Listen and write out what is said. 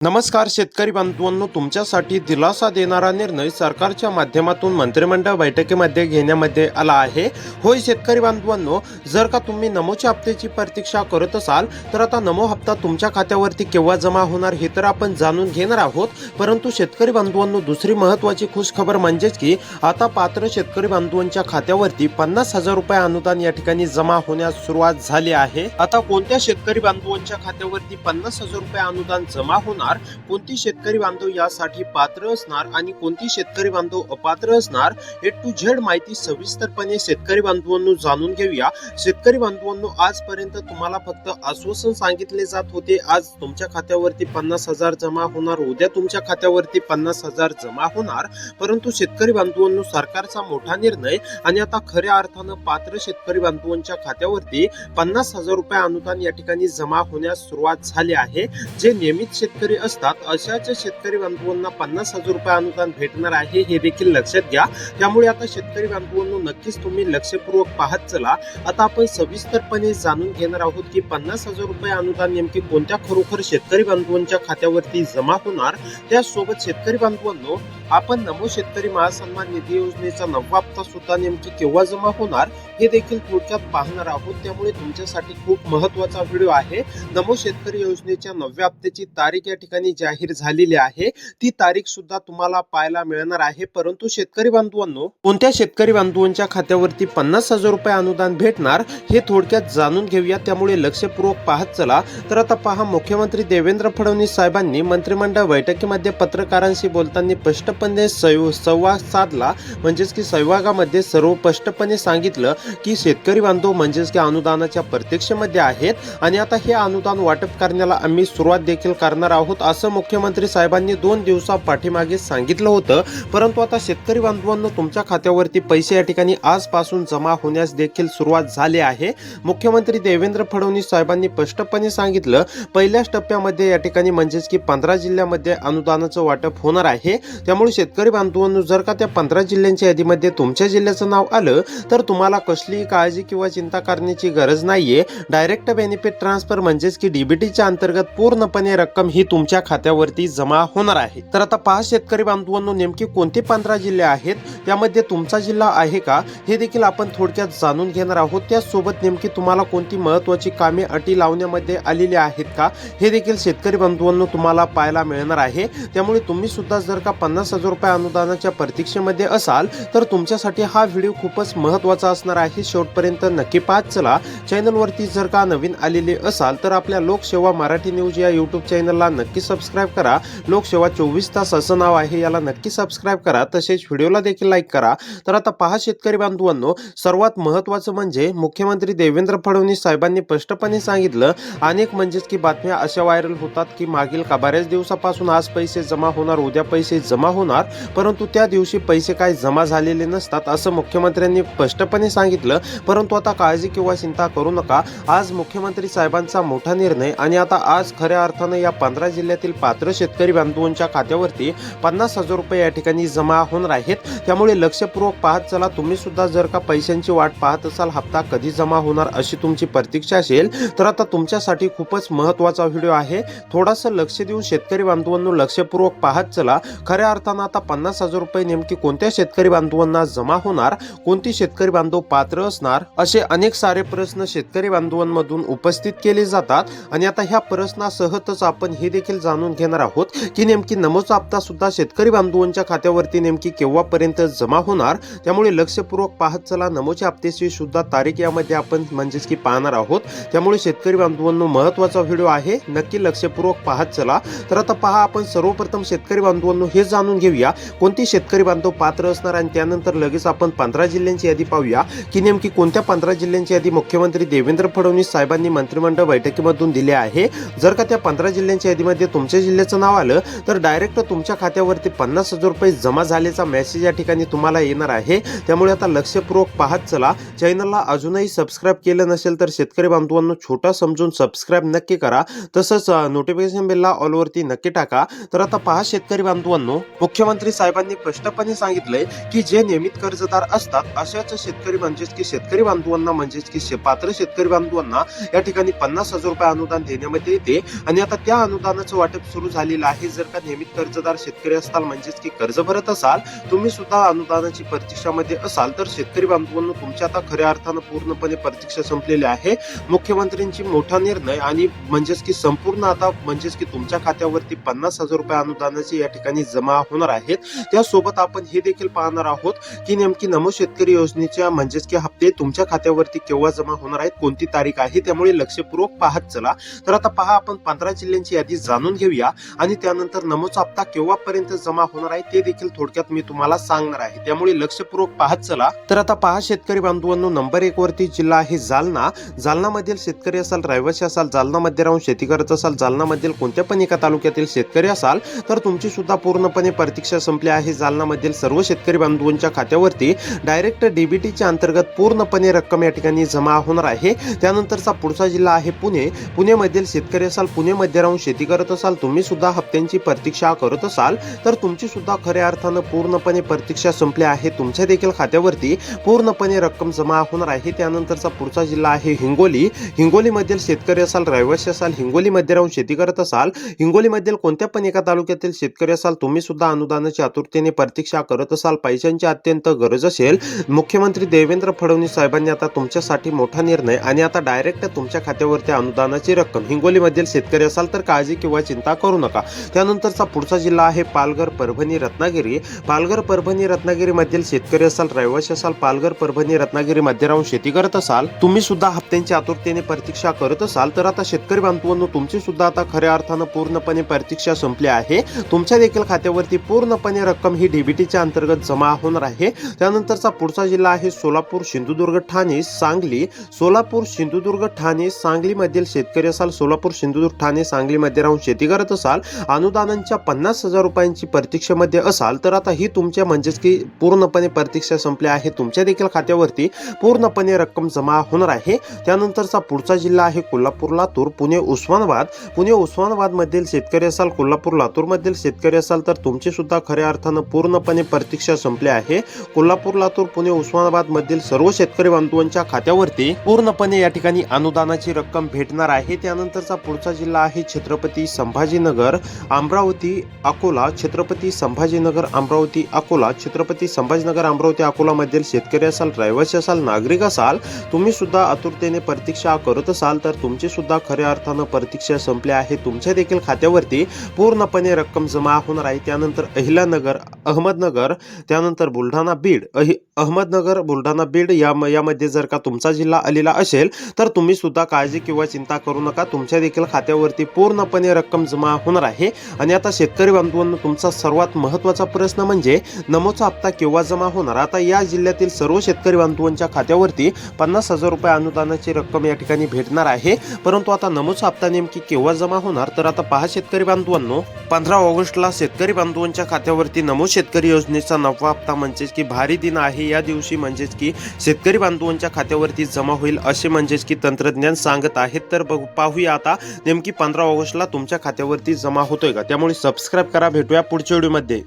नमस्कार शेतकरी बांधवांनो, तुमच्यासाठी दिलासा देणारा निर्णय सरकारच्या माध्यमातून मंत्रिमंडळ बैठकीमध्ये घेण्यामध्ये आला आहे। होय शेतकरी बांधवांनो, जर का तुम्ही नमोच्या हप्त्याची प्रतीक्षा करत असाल तर आता नमो हप्ता तुमच्या खात्यावरती केव्हा जमा होणार हे तर आपण जाणून घेणार आहोत। परंतु शेतकरी बांधवांनो, दुसरी महत्त्वाची खुश खबर म्हणजेच की आता पात्र शेतकरी बांधवांच्या खात्यावरती 50,000 रुपये अनुदान या ठिकाणी जमा होण्यास सुरुवात झाली आहे। आता कोणत्या शेतकरी बांधवांच्या खात्यावरती 50,000 रुपये अनुदान जमा होणार, कोणती शेतकरी बांधव यासाठी पात्र असणार आणि कोणती शेतकरी बांधव अपात्र असणार, ए टू झेड माहिती सविस्तरपणे शेतकरी बांधवांनो जाणून घेऊया। शेतकरी बांधवांनो, आजपर्यंत तुम्हाला फक्त आश्वासन सांगितले जात होते, आज तुमच्या खात्यावरती 50,000 जमा होणार, उद्या तुमच्या खात्यावरती 50,000 जमा होणार। परंतु शेतकरी बांधवांनो, सरकारचा मोठा निर्णय आणि आता खऱ्या अर्थानं पात्र शेतकरी बांधवांच्या खात्यावरती 50,000 रुपये अनुदान या ठिकाणी जमा होण्यास सुरुवात झाली आहे। जे नियमित शेतकरी असतात अशाच शेतकरी बांधवांना 50,000 रुपये अनुदान भेटणार आहे, हे देखील लक्षात घ्या। त्यामुळे आता शेतकरी बांधवांनो, नक्कीच तुम्ही लक्षपूर्वक पाहत चला। आता आपण सविस्तरपणे जाणून घेणार आहोत की 50,000 रुपये अनुदान नेमके कोणत्या खरोखर शेतकरी बांधवांच्या खात्यावरती जमा होणार। त्यासोबत शेतकरी बांधवांनो, आपण नमो शेतकरी महासन्मान निधी योजनेचा 9वा हप्ता सुद्धा नेमकी केव्हा जमा होणार हे देखील थोडक्यात पाहणार आहोत। त्यामुळे तुमच्यासाठी खूप महत्त्वाचा व्हिडिओ आहे। नमो शेतकरी योजनेच्या 9व्या हप्त्याची तारीख या ठिकाणी जाहीर झालेली आहे, ती तारीख सुद्धा तुम्हाला पाहायला मिळणार आहे। परंतु शेतकरी बांधवांनो, कोणत्या शेतकरी बांधवांच्या खात्यावरती 50,000 रुपये अनुदान भेटणार हे थोडक्यात जाणून घेऊया। त्यामुळे लक्षपूर्वक पाहत चला। तर आता पहा, मुख्यमंत्री देवेंद्र फडणवीस साहेबांनी मंत्रिमंडळ बैठकीमध्ये पत्रकारांशी बोलताना स्पष्टपणे संवाद साधला, म्हणजेच की सहभागामध्ये सर्व स्पष्टपणे सांगितलं की शेतकरी बांधव म्हणजेच की अनुदानाच्या प्रतीक्षेमध्ये आहेत आणि आता हे अनुदान वाटप करण्याला आम्ही सुरुवात देखील करणार आहोत, असं मुख्यमंत्री साहेबांनी 2 दिवसा पाठीमागे सांगितलं होतं। परंतु आता शेतकरी बांधवांनो, तुमच्या खात्यावरती पैसे या ठिकाणी आजपासून जमा होण्यास देखील सुरुवात झाली आहे। मुख्यमंत्री देवेंद्र फडणवीस साहेबांनी स्पष्टपणे सांगितलं, पहिल्याच टप्प्यामध्ये या ठिकाणी म्हणजेच की 15 जिल्ह्यामध्ये अनुदानाचं वाटप होणार आहे। त्यामुळे शेतकरी बांधवांनो, जर का त्या 15 जिल्ह्यांच्या यादीमध्ये तुमच्या जिल्ह्याचं नाव आलं तर तुम्हाला कसलीही काळजी किंवा चिंता करण्याची गरज नाहीये। डायरेक्ट बेनिफिट ट्रान्सफर म्हणजेच की डीबीटीच्या अंतर्गत पूर्णपणे रक्कम ही तुमच्या खात्यावरती जमा होणार आहे। तर आता पहा शेतकरी बांधवांनो, नेमके कोणते 15 जिल्हे आहेत, त्यामध्ये तुमचा जिल्हा आहे का हे देखील आपण थोडक्यात जाणून घेणार आहोत। त्यासोबत नेमकी तुम्हाला कोणती महत्त्वाची कामे अटी लावण्यामध्ये आलेली आहेत का हे देखील शेतकरी बांधवांनो तुम्हाला पाहायला मिळणार आहे। त्यामुळे तुम्ही सुद्धा जर का 50,000 रुपये अनुदानाच्या प्रतीक्षेमध्ये असाल तर तुमच्यासाठी हा व्हिडिओ खूपच महत्त्वाचा असणार आहे। शेवटपर्यंत नक्की पाहत चला। चॅनलवरती जर का नवीन आलेले असाल तर आपल्या लोकसेवा मराठी न्यूज या यूट्यूब चॅनलला नक्की सबस्क्राईब करा। लोकसेवा 24 तास असं नाव आहे, याला नक्की सबस्क्राईब करा, तसेच व्हिडिओला देखील लाईक करा। तर आता पहा शेतकरी बांधवांनो, सर्वात महत्त्वाचं म्हणजे मुख्यमंत्री देवेंद्र फडणवीस साहेबांनी स्पष्टपणे सांगितलं, अनेक म्हणजेच की बातम्या अशा व्हायरल होतात की मागील बऱ्याच दिवसापासून आज पैसे जमा होणार, उद्या पैसे जमा होणार, परंतु त्या दिवशी पैसे काय जमा झालेले नसतात असं मुख्यमंत्र्यांनी स्पष्टपणे सांगितलं। परंतु आता काळजी किंवा चिंता करू नका, आज मुख्यमंत्री साहेबांचा मोठा निर्णय आणि आता आज खऱ्या अर्थानं या 15 जिल्ह्यातील पात्र शेतकरी बांधवांच्या खात्यावरती 50,000 रुपये या ठिकाणी जमा होणार आहेत। त्यामुळे लक्षपूर्वक पाहत चला। तुम्ही सुद्धा जर का पैशांची वाट पाहत असाल, हप्ता कधी जमा होणार अशी तुमची प्रतीक्षा असेल तर आता तुमच्यासाठी खूपच महत्त्वाचा व्हिडिओ आहे। थोडंसं लक्ष देऊन शेतकरी बांधवांनो लक्षपूर्वक पाहत चला। खऱ्या अर्थानं आता 50,000 रुपये नेमकी कोणत्या शेतकरी बांधवांना जमा होणार, कोणती शेतकरी बांधव पात्र असणार, असे अनेक सारे प्रश्न शेतकरी बांधवांमधून उपस्थित केले जातात आणि आता ह्या प्रश्नासहच आपण हे देखील जाणून घेणार आहोत की नेमकी नमोचा हप्ता सुद्धा शेतकरी बांधवांच्या खात्यावरती नेमकी केव्हापर्यंत जमा होणार। त्यामुळे लक्षपूर्वक पाहत चला। नमोच्या हप्त्याची सुद्धा तारीख यामध्ये आपण म्हणजेच की पाहणार आहोत। त्यामुळे शेतकरी बांधवांनो, महत्त्वाचा व्हिडिओ आहे, नक्की लक्षपूर्वक पाहत चला। तर आता पहा, आपण सर्वप्रथम शेतकरी बांधवांनो हे जाणून घेऊया कोणती शेतकरी बांधव पात्र असणार आणि त्यानंतर लगेच आपण 15 जिल्ह्यांची यादी पाहूया की नेमकी कोणत्या 15 जिल्ह्यांची यादी मुख्यमंत्री देवेंद्र फडणवीस साहेबांनी मंत्रिमंडळ बैठकीमधून दिली आहे। जर का त्या 15 जिल्ह्यांच्या यादीमध्ये तुमच्या जिल्ह्याचं नाव आलं तर डायरेक्ट तुमच्या खात्यावरती 50,000 रुपये जमा झाल्याचा मेसेज या ठिकाणी तुम्हाला येणार आहे। त्यामुळे आता लक्षपूर्वक पाहत चला। चॅनलला अजूनही सबस्क्राईब केलं नसेल तर शेतकरी बांधवांनो छोटा समजून सबस्क्राईब नक्की करा, तसंच नोटिफिकेशन बेलला ऑलवरती नक्की टाका। तर आता पहा शेतकरी बांधवांनो, मुख्यमंत्री साहेबांनी स्पष्टपणे सांगितलंय की जे नियमित कर्जदार असतात अशाच शेतकरी म्हणजेच की शेतकरी बांधवांना म्हणजेच की पात्र शेतकरी बांधवांना या ठिकाणी 50,000 रुपये अनुदान देण्यामध्ये येते आणि आता त्या अनुदानाचं अनुदानाचं वाटप सुरू झालेलं आहे. जर का नियमित कर्जदार शेतकरी असाल म्हणजेच की कर्ज भरत असाल, तुम्ही सुद्धा अनुदानाची प्रतीक्षामध्ये असाल, तर शेतकरी बांधवांनो तुमच्या आता खऱ्या अर्थानं पूर्णपणे प्रतीक्षा संपलेली आहे. मुख्यमंत्र्यांची मोठा निर्णय आणि म्हणजेच की संपूर्ण आता म्हणजेच की तुमच्या खात्यावरती 50,000 रुपये अनुदानाचे या ठिकाणी जमा होणार आहेत. त्यासोबत आपण हे देखील पाहणार आहोत की नेमकी नमो शेतकरी योजनेच्या म्हणजेच की हप्ते तुमच्या खात्यावरती केव्हा जमा होणार आहेत, कोणती तारीख आहे, त्यामुळे लक्षपूर्वक पाहत चला. तर आता पहा, आपण 15 जिल्ह्यांची यादी जाणून घेऊया आणि त्यानंतर नमोचा हप्ता केव्हापर्यंत जमा होणार आहे ते देखील थोडक्यात मी तुम्हाला सांगणार आहे, त्यामुळे लक्षपूर्वक पाहत चला. तर आता पहा शेतकरी बांधवांनो, नंबर 1 वरती जिल्हा आहे जालना. जालनामधील शेतकरी असाल, रहिवासी असाल, जालनामध्ये राहून शेती करत असाल, जालनामधील कोणत्या पण एका तालुक्यातील शेतकरी असाल, तर तुमची सुद्धा पूर्णपणे प्रतीक्षा संपली आहे. जालनामधील सर्व शेतकरी बांधवांच्या खात्यावरती डायरेक्ट डीबीटीच्या अंतर्गत पूर्णपणे रक्कम या ठिकाणी जमा होणार आहे. त्यानंतरचा पुढचा जिल्हा आहे पुणे. पुणेमधील शेतकरी असाल, पुणेमध्ये राहून शेती करत असाल, तुम्ही सुद्धा हप्त्यांची प्रतीक्षा करत असाल, तर तुमची सुद्धा खऱ्या अर्थानं पूर्णपणे प्रतीक्षा संपली आहे. तुमच्या देखील खात्यावरती पूर्णपणे रक्कम जमा होणार आहे. त्यानंतरचा पुढचा जिल्हा आहे हिंगोली. हिंगोलीमधील शेतकरी असाल, रहिवासी असाल, हिंगोलीमध्ये राहून शेती करत असाल, हिंगोलीमधील कोणत्या पण एका तालुक्यातील शेतकरी असाल, तुम्ही सुद्धा अनुदानाची आतुरतेने प्रतीक्षा करत असाल, पैशांची अत्यंत गरज असेल, मुख्यमंत्री देवेंद्र फडणवीस साहेबांनी आता तुमच्यासाठी मोठा निर्णय आणि आता डायरेक्ट तुमच्या खात्यावरती अनुदानाची रक्कम, हिंगोलीमधील शेतकरी असाल तर काळजी किंवा चिंता करू नका. त्यानंतरचा पुढचा जिल्हा आहे पालघर, परभणी, रत्नागिरी. पालघर, परभणी, रत्नागिरी मधील शेतकरी असाल, रहिवासी असाल, पालघर, परभणी, रत्नागिरी मध्ये राहून शेती करत असाल, तुम्ही सुद्धा हप्त्यांची आतुरतेने प्रतीक्षा करत असाल, तर आता शेतकरी बांधवांनो तुमची सुद्धा आता खऱ्या अर्थानं पूर्णपणे प्रतीक्षा संपली आहे. तुमच्या देखील खात्यावरती पूर्णपणे रक्कम ही डीबीटीच्या अंतर्गत जमा होणार आहे. त्यानंतरचा पुढचा जिल्हा आहे सोलापूर, सिंधुदुर्ग, ठाणे, सांगली. सोलापूर, सिंधुदुर्ग, ठाणे, सांगली मधील शेतकरी असाल, सोलापूर, सिंधुदुर्ग, ठाणे, सांगली मध्ये राहून शेती करत असाल, अनुदानांच्या 50,000 रुपयांची प्रतीक्षेमध्ये असाल, तर आता ही तुमच्या म्हणजेच की पूर्णपणे प्रतीक्षा संपली आहे. तुमच्या देखील खात्यावरती पूर्णपणे रक्कम जमा होणार आहे. त्यानंतरचा पुढचा जिल्हा आहे कोल्हापूर, लातूर, पुणे, उस्मानाबाद. पुणे, उस्मानाबाद मधील शेतकरी असाल, कोल्हापूर, लातूर मधील शेतकरी असाल, तर तुमची सुद्धा खऱ्या अर्थानं पूर्णपणे प्रतीक्षा संपली आहे. कोल्हापूर, लातूर, पुणे, उस्मानाबाद मधील सर्व शेतकरी बांधवांच्या खात्यावरती पूर्णपणे या ठिकाणी अनुदानाची रक्कम भेटणार आहे. त्यानंतरचा पुढचा जिल्हा आहे छत्रपती संभाजीनगर, अमरावती, अकोला. छत्रपती संभाजीनगर, अमरावती, अकोला. छत्रपती संभाजीनगर, अमरावती, अकोला मधील शेतकरी असाल, रहिवासी असाल, नागरिक असाल, तुम्ही सुद्धा आतुरतेने प्रतीक्षा करत असाल, तर तुमची सुद्धा खऱ्या अर्थानं प्रतीक्षा संपली आहे. तुमच्या देखील खात्यावरती पूर्णपणे रक्कम जमा होणार आहे. त्यानंतर अहिल्यानगर, अहमदनगर, त्यानंतर बुलढाणा, बीड. अहमदनगर, बुलढाणा, बीड यामध्ये जर का तुमचा जिल्हा आलेला असेल, तर तुम्ही सुद्धा काळजी किंवा चिंता करू नका. तुमच्या देखील खात्यावरती पूर्णपणे रक्कम जमा होणार आहे. आणि आता शेतकरी बांधवांनो तुमचा सर्वात महत्त्वाचा प्रश्न म्हणजे नमोचा हप्ता केव्हा जमा होणार. आता या जिल्ह्यातील सर्व शेतकरी बांधवांच्या खात्यावरती 50,000 रुपये अनुदानाची रक्कम या ठिकाणी भेटणार आहे. परंतु आता नमोचा हप्ता नेमकी केव्हा जमा होणार, तर आता पहा शेतकरी बांधवांनो, 15 ऑगस्टला शेतकरी बांधवांच्या खात्यावरती नमो शेतकरी योजनेचा 9वा हप्ता म्हणजेच की भारी दिन आहे. या दिवशी म्हणजेच की शेतकरी बांधवांच्या खात्यावरती जमा होईल असे म्हणजेच की तंत्रज्ञान सांगत आहेत. तर पाहूया आता नेमकी 15 ऑगस्टला तुमच्या खात्यावरती जमा होतोय का. त्यामुळे सबस्क्राईब करा. भेटूया पुढच्या व्हिडिओमध्ये.